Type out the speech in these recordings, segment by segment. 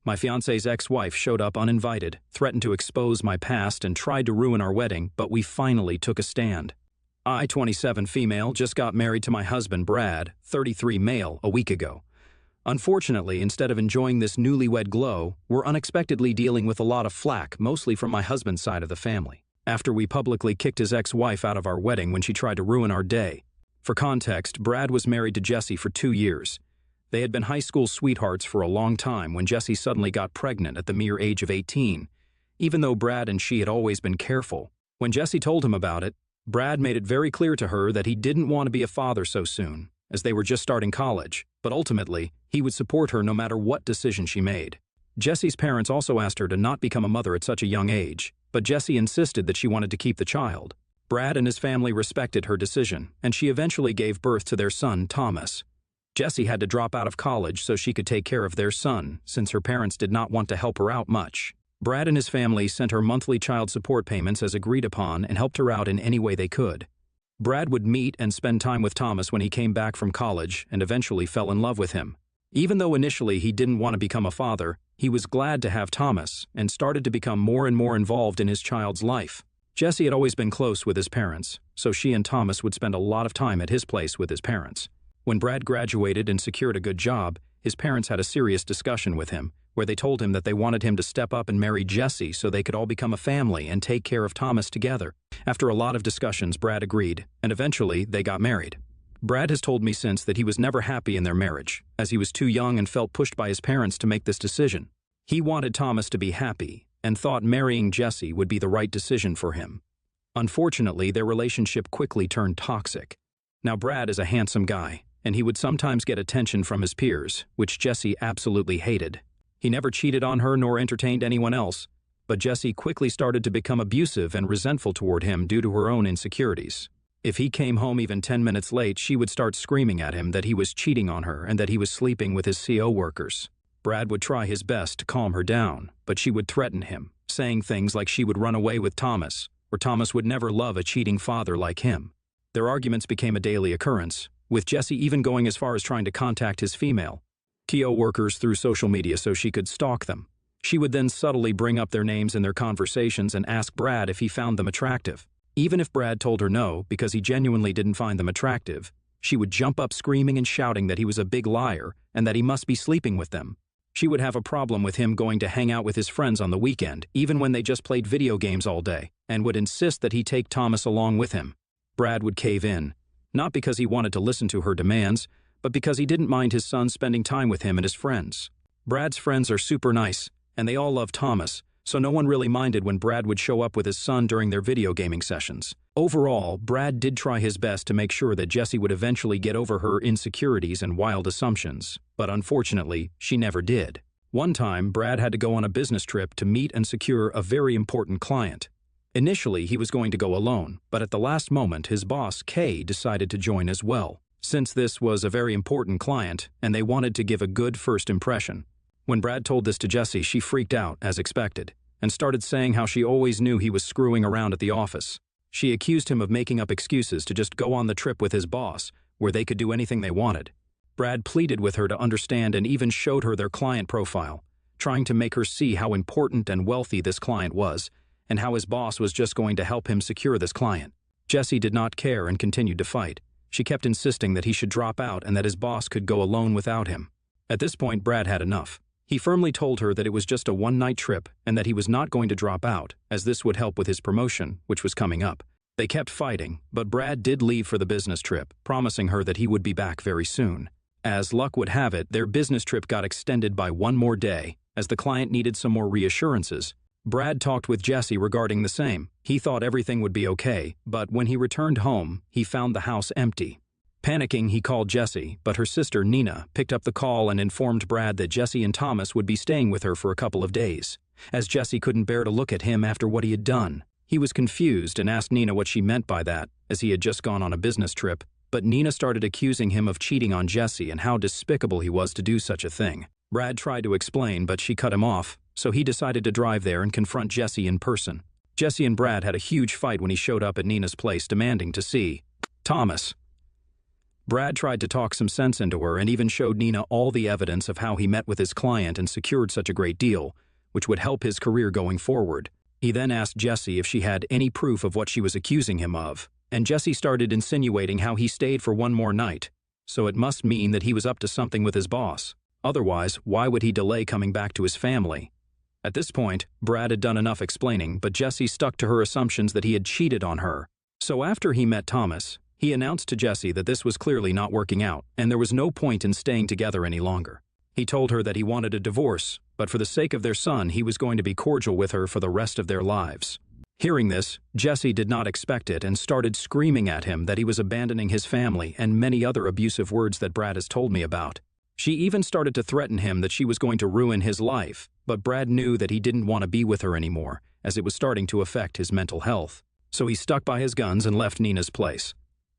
My fiancé's ex-wife showed up uninvited, threatened to expose my past, and tried to ruin our wedding, but we finally took a stand. I, 27 female, just got married to my husband Brad, 33 male, a week ago. Unfortunately, instead of enjoying this newlywed glow, we're unexpectedly dealing with a lot of flack, mostly from my husband's side of the family, after we publicly kicked his ex-wife out of our wedding when she tried to ruin our day. For context, Brad was married to Jessie for 2 years. They had been high school sweethearts for a long time when Jessie suddenly got pregnant at the mere age of 18, even though Brad and she had always been careful. When Jessie told him about it, Brad made it very clear to her that he didn't want to be a father so soon, as they were just starting college, but ultimately, he would support her no matter what decision she made. Jessie's parents also asked her to not become a mother at such a young age, but Jessie insisted that she wanted to keep the child. Brad and his family respected her decision, and she eventually gave birth to their son, Thomas. Jessie had to drop out of college so she could take care of their son, since her parents did not want to help her out much. Brad and his family sent her monthly child support payments as agreed upon and helped her out in any way they could. Brad would meet and spend time with Thomas when he came back from college and eventually fell in love with him. Even though initially he didn't want to become a father, he was glad to have Thomas and started to become more and more involved in his child's life. Jessie had always been close with his parents, so she and Thomas would spend a lot of time at his place with his parents. When Brad graduated and secured a good job, his parents had a serious discussion with him, where they told him that they wanted him to step up and marry Jessie so they could all become a family and take care of Thomas together. After a lot of discussions, Brad agreed, and eventually they got married. Brad has told me since that he was never happy in their marriage, as he was too young and felt pushed by his parents to make this decision. He wanted Thomas to be happy, and thought marrying Jessie would be the right decision for him. Unfortunately, their relationship quickly turned toxic. Now Brad is a handsome guy, and he would sometimes get attention from his peers, which Jessie absolutely hated. He never cheated on her nor entertained anyone else, but Jessie quickly started to become abusive and resentful toward him due to her own insecurities. If he came home even 10 minutes late, she would start screaming at him that he was cheating on her and that he was sleeping with his CO workers. Brad would try his best to calm her down, but she would threaten him, saying things like she would run away with Thomas, or Thomas would never love a cheating father like him. Their arguments became a daily occurrence, with Jessie even going as far as trying to contact his female TO workers through social media so she could stalk them. She would then subtly bring up their names in their conversations and ask Brad if he found them attractive. Even if Brad told her no because he genuinely didn't find them attractive, she would jump up screaming and shouting that he was a big liar and that he must be sleeping with them. She would have a problem with him going to hang out with his friends on the weekend, even when they just played video games all day, and would insist that he take Thomas along with him. Brad would cave in, not because he wanted to listen to her demands, but because he didn't mind his son spending time with him and his friends. Brad's friends are super nice, and they all love Thomas, so no one really minded when Brad would show up with his son during their video gaming sessions. Overall, Brad did try his best to make sure that Jessie would eventually get over her insecurities and wild assumptions, but unfortunately, she never did. One time, Brad had to go on a business trip to meet and secure a very important client. Initially, he was going to go alone, but at the last moment, his boss, Kay, decided to join as well, since this was a very important client and they wanted to give a good first impression. When Brad told this to Jessie, she freaked out, as expected, and started saying how she always knew he was screwing around at the office. She accused him of making up excuses to just go on the trip with his boss, where they could do anything they wanted. Brad pleaded with her to understand and even showed her their client profile, trying to make her see how important and wealthy this client was, and how his boss was just going to help him secure this client. Jessie did not care and continued to fight. She kept insisting that he should drop out and that his boss could go alone without him. At this point, Brad had enough. He firmly told her that it was just a one-night trip and that he was not going to drop out, as this would help with his promotion, which was coming up. They kept fighting, but Brad did leave for the business trip, promising her that he would be back very soon. As luck would have it, their business trip got extended by one more day, as the client needed some more reassurances. Brad talked with Jessie regarding the same. He thought everything would be okay, but when he returned home, he found the house empty. Panicking, he called Jessie, but her sister, Nina, picked up the call and informed Brad that Jessie and Thomas would be staying with her for a couple of days, as Jessie couldn't bear to look at him after what he had done. He was confused and asked Nina what she meant by that, as he had just gone on a business trip, but Nina started accusing him of cheating on Jessie and how despicable he was to do such a thing. Brad tried to explain, but she cut him off, so he decided to drive there and confront Jessie in person. Jessie and Brad had a huge fight when he showed up at Nina's place demanding to see Thomas. Brad tried to talk some sense into her and even showed Nina all the evidence of how he met with his client and secured such a great deal, which would help his career going forward. He then asked Jessie if she had any proof of what she was accusing him of, and Jessie started insinuating how he stayed for one more night, so it must mean that he was up to something with his boss. Otherwise, why would he delay coming back to his family? At this point, Brad had done enough explaining, but Jessie stuck to her assumptions that he had cheated on her. So after he met Thomas, he announced to Jessie that this was clearly not working out, and there was no point in staying together any longer. He told her that he wanted a divorce, but for the sake of their son, he was going to be cordial with her for the rest of their lives. Hearing this, Jessie did not expect it and started screaming at him that he was abandoning his family and many other abusive words that Brad has told me about. She even started to threaten him that she was going to ruin his life, but Brad knew that he didn't want to be with her anymore, as it was starting to affect his mental health. So he stuck by his guns and left Nina's place.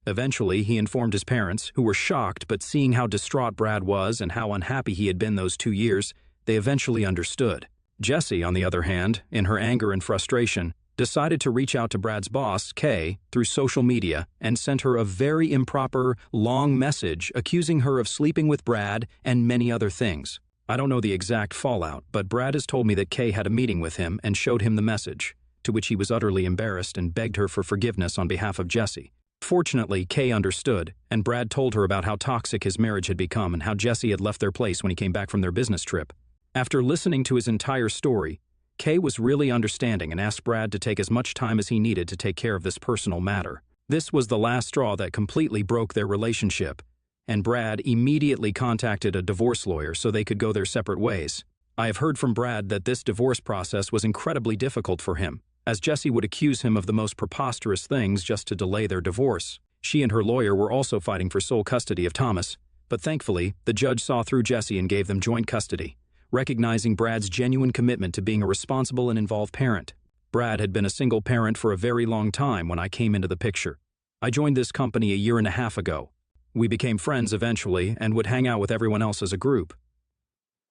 Eventually, he informed his parents, who were shocked, but seeing how distraught Brad was and how unhappy he had been those 2 years, they eventually understood. Jessie, on the other hand, in her anger and frustration, decided to reach out to Brad's boss, Kay, through social media and sent her a very improper, long message accusing her of sleeping with Brad and many other things. I don't know the exact fallout, but Brad has told me that Kay had a meeting with him and showed him the message, to which he was utterly embarrassed and begged her for forgiveness on behalf of Jessie. Fortunately, Kay understood, and Brad told her about how toxic his marriage had become and how Jessie had left their place when he came back from their business trip. After listening to his entire story, Kay was really understanding and asked Brad to take as much time as he needed to take care of this personal matter. This was the last straw that completely broke their relationship, and Brad immediately contacted a divorce lawyer so they could go their separate ways. I have heard from Brad that this divorce process was incredibly difficult for him, as Jessie would accuse him of the most preposterous things just to delay their divorce. She and her lawyer were also fighting for sole custody of Thomas, but thankfully, the judge saw through Jessie and gave them joint custody, recognizing Brad's genuine commitment to being a responsible and involved parent. Brad had been a single parent for a very long time when I came into the picture. I joined this company a year and a half ago. We became friends eventually and would hang out with everyone else as a group.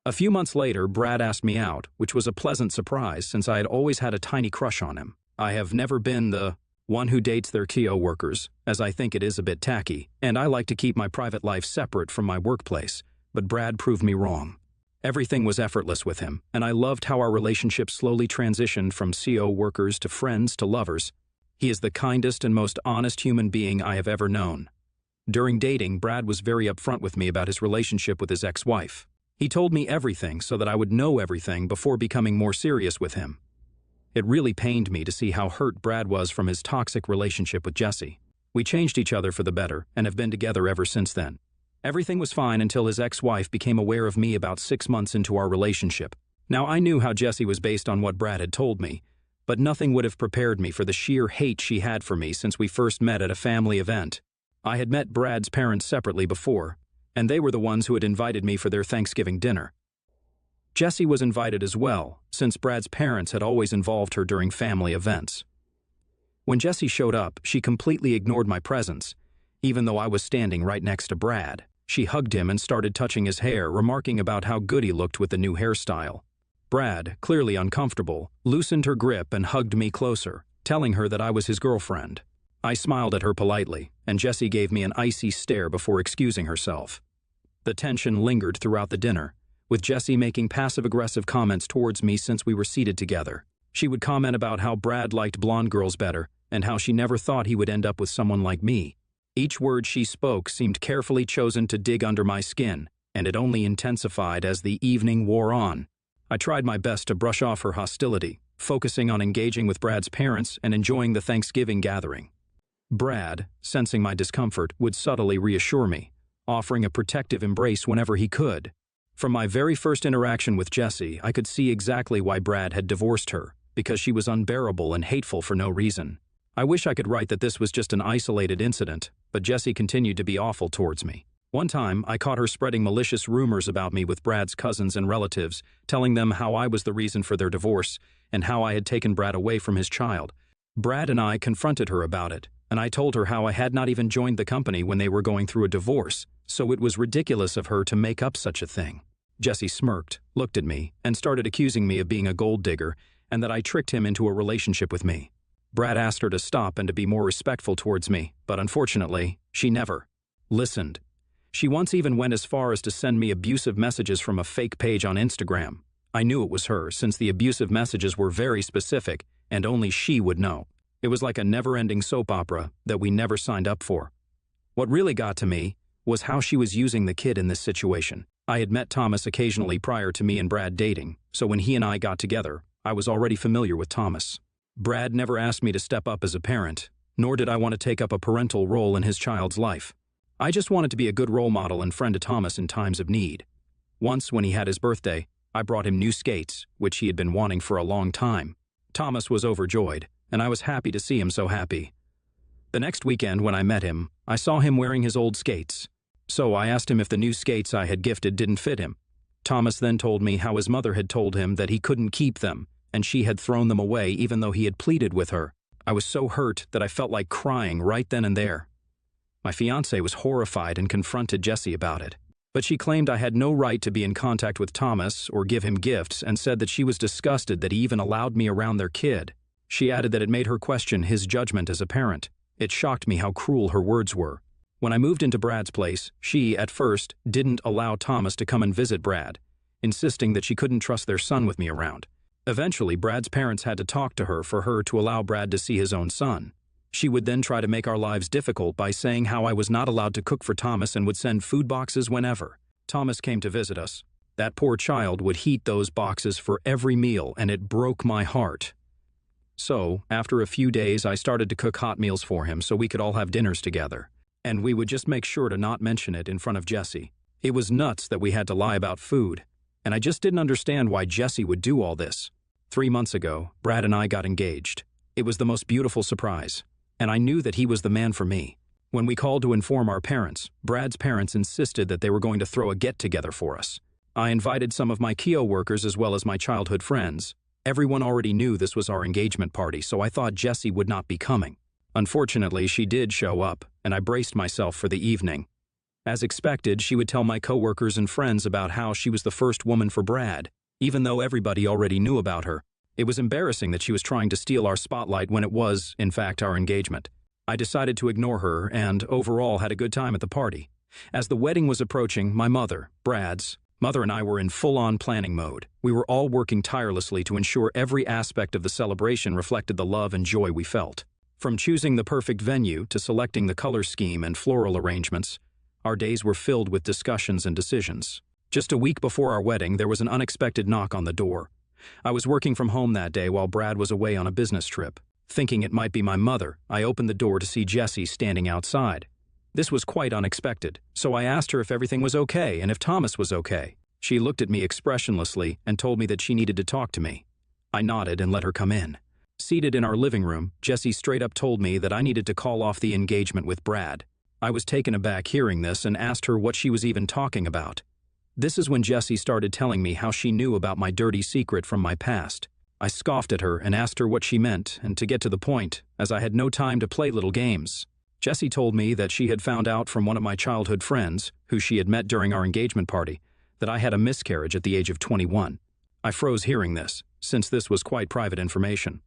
A few months later, Brad asked me out, which was a pleasant surprise since I had always had a tiny crush on him. I have never been the one who dates their coworkers, as I think it is a bit tacky, and I like to keep my private life separate from my workplace, but Brad proved me wrong. Everything was effortless with him, and I loved how our relationship slowly transitioned from CO workers to friends to lovers. He is the kindest and most honest human being I have ever known. During dating, Brad was very upfront with me about his relationship with his ex-wife. He told me everything so that I would know everything before becoming more serious with him. It really pained me to see how hurt Brad was from his toxic relationship with Jessie. We changed each other for the better and have been together ever since then. Everything was fine until his ex-wife became aware of me about 6 months into our relationship. Now, I knew how Jessie was based on what Brad had told me, but nothing would have prepared me for the sheer hate she had for me since we first met at a family event. I had met Brad's parents separately before, and they were the ones who had invited me for their Thanksgiving dinner. Jessie was invited as well, since Brad's parents had always involved her during family events. When Jessie showed up, she completely ignored my presence, even though I was standing right next to Brad. She hugged him and started touching his hair, remarking about how good he looked with the new hairstyle. Brad, clearly uncomfortable, loosened her grip and hugged me closer, telling her that I was his girlfriend. I smiled at her politely, and Jessie gave me an icy stare before excusing herself. The tension lingered throughout the dinner, with Jessie making passive-aggressive comments towards me since we were seated together. She would comment about how Brad liked blonde girls better, and how she never thought he would end up with someone like me. Each word she spoke seemed carefully chosen to dig under my skin, and it only intensified as the evening wore on. I tried my best to brush off her hostility, focusing on engaging with Brad's parents and enjoying the Thanksgiving gathering. Brad, sensing my discomfort, would subtly reassure me, offering a protective embrace whenever he could. From my very first interaction with Jessie, I could see exactly why Brad had divorced her, because she was unbearable and hateful for no reason. I wish I could write that this was just an isolated incident, but Jessie continued to be awful towards me. One time, I caught her spreading malicious rumors about me with Brad's cousins and relatives, telling them how I was the reason for their divorce and how I had taken Brad away from his child. Brad and I confronted her about it, and I told her how I had not even joined the company when they were going through a divorce, so it was ridiculous of her to make up such a thing. Jessie smirked, looked at me, and started accusing me of being a gold digger and that I tricked him into a relationship with me. Brad asked her to stop and to be more respectful towards me, but unfortunately, she never. listened. She once even went as far as to send me abusive messages from a fake page on Instagram. I knew it was her, since the abusive messages were very specific, and only she would know. It was like a never-ending soap opera that we never signed up for. What really got to me was how she was using the kid in this situation. I had met Thomas occasionally prior to me and Brad dating, so when he and I got together, I was already familiar with Thomas. Brad never asked me to step up as a parent, nor did I want to take up a parental role in his child's life. I just wanted to be a good role model and friend to Thomas in times of need. Once, when he had his birthday, I brought him new skates, which he had been wanting for a long time. Thomas was overjoyed, and I was happy to see him so happy. The next weekend when I met him, I saw him wearing his old skates. So I asked him if the new skates I had gifted didn't fit him. Thomas then told me how his mother had told him that he couldn't keep them, and she had thrown them away even though he had pleaded with her. I was so hurt that I felt like crying right then and there. My fiancé was horrified and confronted Jessie about it. But she claimed I had no right to be in contact with Thomas or give him gifts, and said that she was disgusted that he even allowed me around their kid. She added that it made her question his judgment as a parent. It shocked me how cruel her words were. When I moved into Brad's place, she, at first, didn't allow Thomas to come and visit Brad, insisting that she couldn't trust their son with me around. Eventually, Brad's parents had to talk to her for her to allow Brad to see his own son. She would then try to make our lives difficult by saying how I was not allowed to cook for Thomas and would send food boxes whenever Thomas came to visit us. That poor child would heat those boxes for every meal, and it broke my heart. So, after a few days, I started to cook hot meals for him so we could all have dinners together. And we would just make sure to not mention it in front of Jessie. It was nuts that we had to lie about food, and I just didn't understand why Jessie would do all this. 3 months ago, Brad and I got engaged. It was the most beautiful surprise, and I knew that he was the man for me. When we called to inform our parents, Brad's parents insisted that they were going to throw a get-together for us. I invited some of my Kio workers as well as my childhood friends. Everyone already knew this was our engagement party, so I thought Jessie would not be coming. Unfortunately, she did show up, and I braced myself for the evening. As expected, she would tell my coworkers and friends about how she was the first woman for Brad, even though everybody already knew about her. It was embarrassing that she was trying to steal our spotlight when it was, in fact, our engagement. I decided to ignore her and, overall, had a good time at the party. As the wedding was approaching, my mother, Brad's mother, and I were in full-on planning mode. We were all working tirelessly to ensure every aspect of the celebration reflected the love and joy we felt. From choosing the perfect venue to selecting the color scheme and floral arrangements, our days were filled with discussions and decisions. Just a week before our wedding, there was an unexpected knock on the door. I was working from home that day while Brad was away on a business trip. Thinking it might be my mother, I opened the door to see Jessie standing outside. This was quite unexpected, so I asked her if everything was okay and if Thomas was okay. She looked at me expressionlessly and told me that she needed to talk to me. I nodded and let her come in. Seated in our living room, Jessie straight up told me that I needed to call off the engagement with Brad. I was taken aback hearing this and asked her what she was even talking about. This is when Jessie started telling me how she knew about my dirty secret from my past. I scoffed at her and asked her what she meant, and to get to the point, as I had no time to play little games. Jessie told me that she had found out from one of my childhood friends, who she had met during our engagement party, that I had a miscarriage at the age of 21. I froze hearing this, since this was quite private information.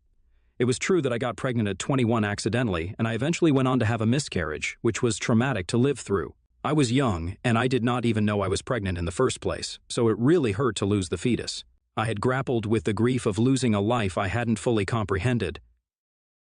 It was true that I got pregnant at 21 accidentally, and I eventually went on to have a miscarriage, which was traumatic to live through. I was young, and I did not even know I was pregnant in the first place, so it really hurt to lose the fetus. I had grappled with the grief of losing a life I hadn't fully comprehended.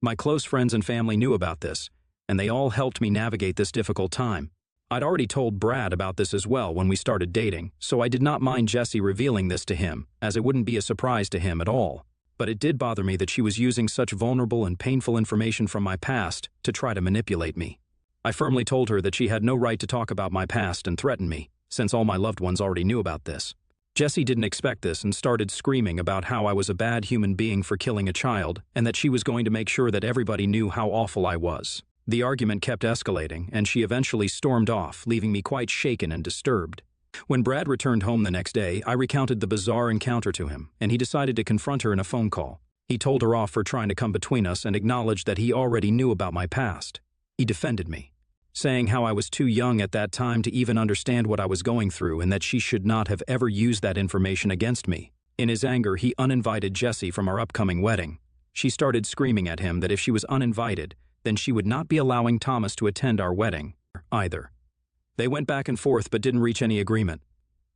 My close friends and family knew about this, and they all helped me navigate this difficult time. I'd already told Brad about this as well when we started dating, so I did not mind Jessie revealing this to him, as it wouldn't be a surprise to him at all. But it did bother me that she was using such vulnerable and painful information from my past to try to manipulate me. I firmly told her that she had no right to talk about my past and threaten me, since all my loved ones already knew about this. Jessie didn't expect this and started screaming about how I was a bad human being for killing a child and that she was going to make sure that everybody knew how awful I was. The argument kept escalating, and she eventually stormed off, leaving me quite shaken and disturbed. When Brad returned home the next day, I recounted the bizarre encounter to him, and he decided to confront her in a phone call. He told her off for trying to come between us and acknowledged that he already knew about my past. He defended me, saying how I was too young at that time to even understand what I was going through and that she should not have ever used that information against me. In his anger, he uninvited Jessie from our upcoming wedding. She started screaming at him that if she was uninvited, then she would not be allowing Thomas to attend our wedding either. They went back and forth but didn't reach any agreement.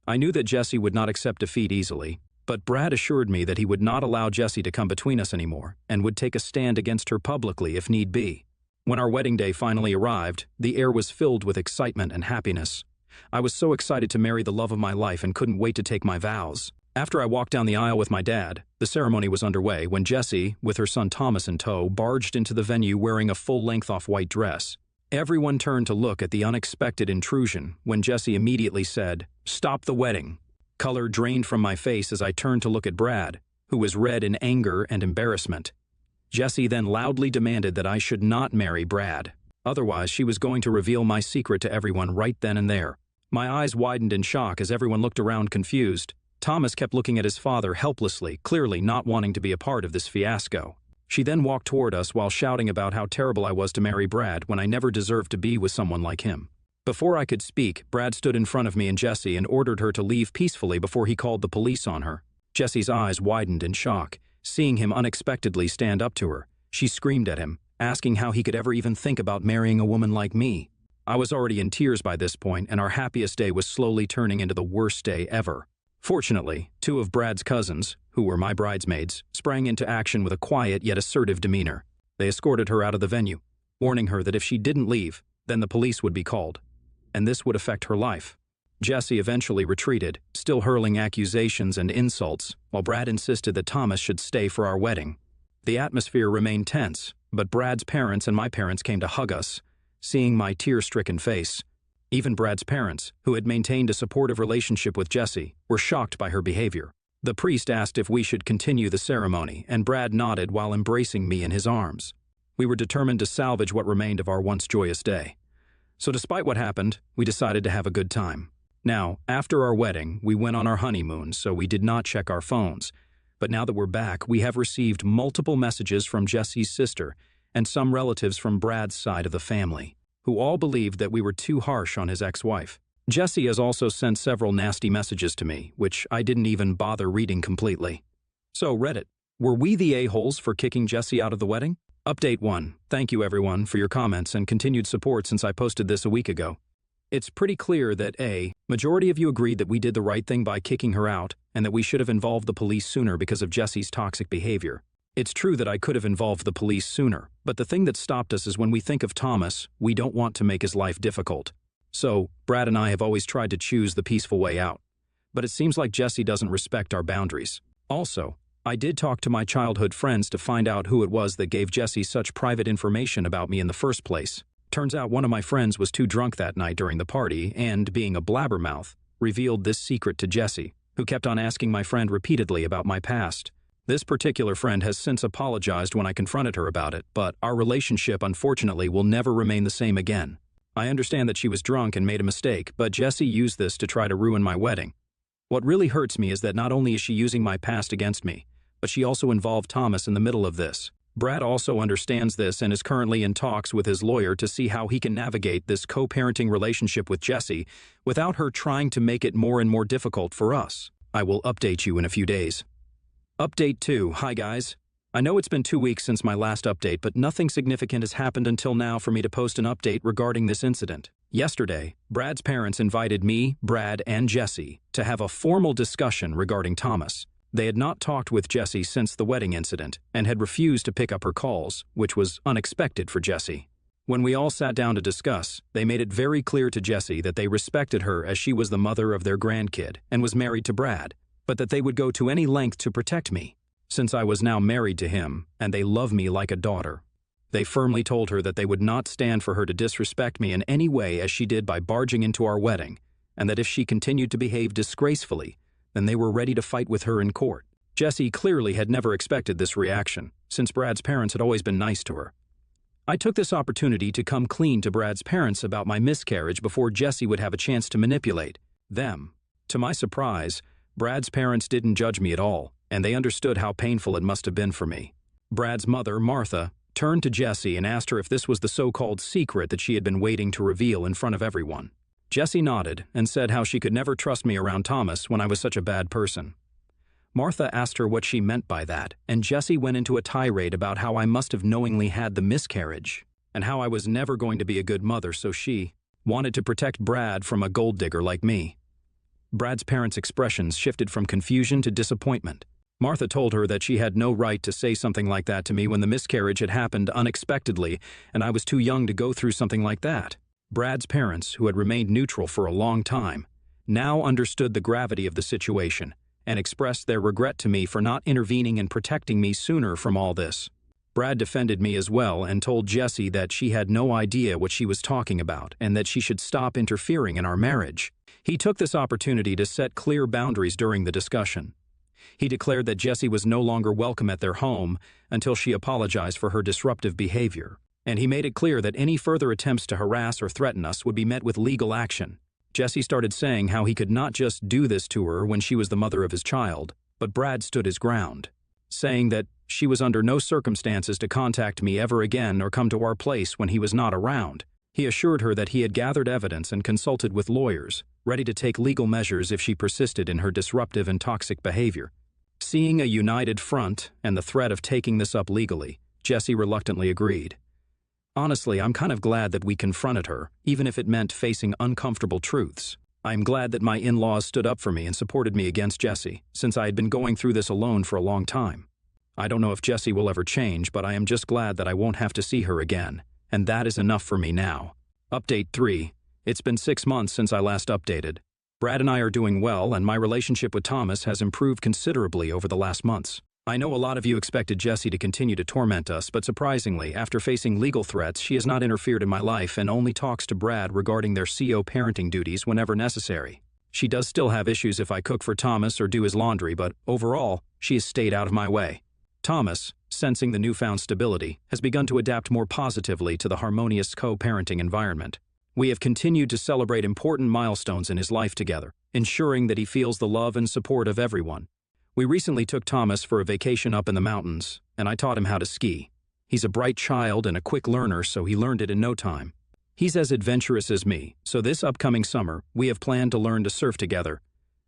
I knew that Jesse would not accept defeat easily, but Brad assured me that he would not allow Jesse to come between us anymore and would take a stand against her publicly if need be. When our wedding day finally arrived, the air was filled with excitement and happiness. I was so excited to marry the love of my life and couldn't wait to take my vows. After I walked down the aisle with my dad, the ceremony was underway when Jessie, with her son Thomas in tow, barged into the venue wearing a full-length off-white dress. Everyone turned to look at the unexpected intrusion when Jessie immediately said, "Stop the wedding." Color drained from my face as I turned to look at Brad, who was red in anger and embarrassment. Jessie then loudly demanded that I should not marry Brad. Otherwise, she was going to reveal my secret to everyone right then and there. My eyes widened in shock as everyone looked around confused. Thomas kept looking at his father helplessly, clearly not wanting to be a part of this fiasco. She then walked toward us while shouting about how terrible I was to marry Brad when I never deserved to be with someone like him. Before I could speak, Brad stood in front of me and Jessie and ordered her to leave peacefully before he called the police on her. Jessie's eyes widened in shock, seeing him unexpectedly stand up to her. She screamed at him, asking how he could ever even think about marrying a woman like me. I was already in tears by this point, and our happiest day was slowly turning into the worst day ever. Fortunately, two of Brad's cousins, who were my bridesmaids, sprang into action with a quiet yet assertive demeanor. They escorted her out of the venue, warning her that if she didn't leave, then the police would be called, and this would affect her life. Jessie eventually retreated, still hurling accusations and insults, while Brad insisted that Thomas should stay for our wedding. The atmosphere remained tense, but Brad's parents and my parents came to hug us, seeing my tear-stricken face. Even Brad's parents, who had maintained a supportive relationship with Jessie, were shocked by her behavior. The priest asked if we should continue the ceremony, and Brad nodded while embracing me in his arms. We were determined to salvage what remained of our once joyous day. So despite what happened, we decided to have a good time. Now, after our wedding, we went on our honeymoon, so we did not check our phones. But now that we're back, we have received multiple messages from Jessie's sister and some relatives from Brad's side of the family, who all believed that we were too harsh on his ex-wife. Jessie has also sent several nasty messages to me, which I didn't even bother reading completely. So, Reddit, were we the a-holes for kicking Jessie out of the wedding? Update 1. Thank you everyone for your comments and continued support since I posted this a week ago. It's pretty clear that A, majority of you agreed that we did the right thing by kicking her out and that we should have involved the police sooner because of Jessie's toxic behavior. It's true that I could have involved the police sooner, but the thing that stopped us is when we think of Thomas, we don't want to make his life difficult. So, Brad and I have always tried to choose the peaceful way out. But it seems like Jessie doesn't respect our boundaries. Also, I did talk to my childhood friends to find out who it was that gave Jessie such private information about me in the first place. Turns out one of my friends was too drunk that night during the party and, being a blabbermouth, revealed this secret to Jessie, who kept on asking my friend repeatedly about my past. This particular friend has since apologized when I confronted her about it, but our relationship unfortunately will never remain the same again. I understand that she was drunk and made a mistake, but Jessie used this to try to ruin my wedding. What really hurts me is that not only is she using my past against me, but she also involved Thomas in the middle of this. Brad also understands this and is currently in talks with his lawyer to see how he can navigate this co-parenting relationship with Jessie without her trying to make it more and more difficult for us. I will update you in a few days. Update 2. Hi guys. I know it's been 2 weeks since my last update, but nothing significant has happened until now for me to post an update regarding this incident. Yesterday, Brad's parents invited me, Brad, and Jessie to have a formal discussion regarding Thomas. They had not talked with Jessie since the wedding incident and had refused to pick up her calls, which was unexpected for Jessie. When we all sat down to discuss, they made it very clear to Jessie that they respected her as she was the mother of their grandkid and was married to Brad, but that they would go to any length to protect me, since I was now married to him and they love me like a daughter. They firmly told her that they would not stand for her to disrespect me in any way as she did by barging into our wedding, and that if she continued to behave disgracefully, then they were ready to fight with her in court. Jessie clearly had never expected this reaction, since Brad's parents had always been nice to her. I took this opportunity to come clean to Brad's parents about my miscarriage before Jessie would have a chance to manipulate them. To my surprise, Brad's parents didn't judge me at all, and they understood how painful it must have been for me. Brad's mother, Martha, turned to Jessie and asked her if this was the so-called secret that she had been waiting to reveal in front of everyone. Jessie nodded and said how she could never trust me around Thomas when I was such a bad person. Martha asked her what she meant by that, and Jessie went into a tirade about how I must have knowingly had the miscarriage, and how I was never going to be a good mother, so she... wanted to protect Brad from a gold digger like me. Brad's parents' expressions shifted from confusion to disappointment. Martha told her that she had no right to say something like that to me when the miscarriage had happened unexpectedly and I was too young to go through something like that. Brad's parents, who had remained neutral for a long time, now understood the gravity of the situation and expressed their regret to me for not intervening and protecting me sooner from all this. Brad defended me as well and told Jessie that she had no idea what she was talking about and that she should stop interfering in our marriage. He took this opportunity to set clear boundaries during the discussion. He declared that Jessie was no longer welcome at their home until she apologized for her disruptive behavior, and he made it clear that any further attempts to harass or threaten us would be met with legal action. Jessie started saying how he could not just do this to her when she was the mother of his child, but Brad stood his ground, saying that she was under no circumstances to contact me ever again or come to our place when he was not around. He assured her that he had gathered evidence and consulted with lawyers, ready to take legal measures if she persisted in her disruptive and toxic behavior. Seeing a united front and the threat of taking this up legally, Jessie reluctantly agreed. Honestly, I'm kind of glad that we confronted her, even if it meant facing uncomfortable truths. I am glad that my in-laws stood up for me and supported me against Jessie, since I had been going through this alone for a long time. I don't know if Jessie will ever change, but I am just glad that I won't have to see her again, and that is enough for me now. Update 3. It's been 6 months since I last updated. Brad and I are doing well, and my relationship with Thomas has improved considerably over the last months. I know a lot of you expected Jessie to continue to torment us, but surprisingly, after facing legal threats, she has not interfered in my life and only talks to Brad regarding their CO parenting duties whenever necessary. She does still have issues if I cook for Thomas or do his laundry, but overall, she has stayed out of my way. Thomas, sensing the newfound stability, has begun to adapt more positively to the harmonious co-parenting environment. We have continued to celebrate important milestones in his life together, ensuring that he feels the love and support of everyone. We recently took Thomas for a vacation up in the mountains, and I taught him how to ski. He's a bright child and a quick learner, so he learned it in no time. He's as adventurous as me, so this upcoming summer, we have planned to learn to surf together.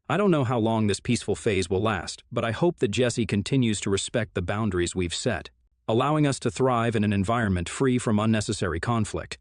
I don't know how long this peaceful phase will last, but I hope that Jessie continues to respect the boundaries we've set, allowing us to thrive in an environment free from unnecessary conflict.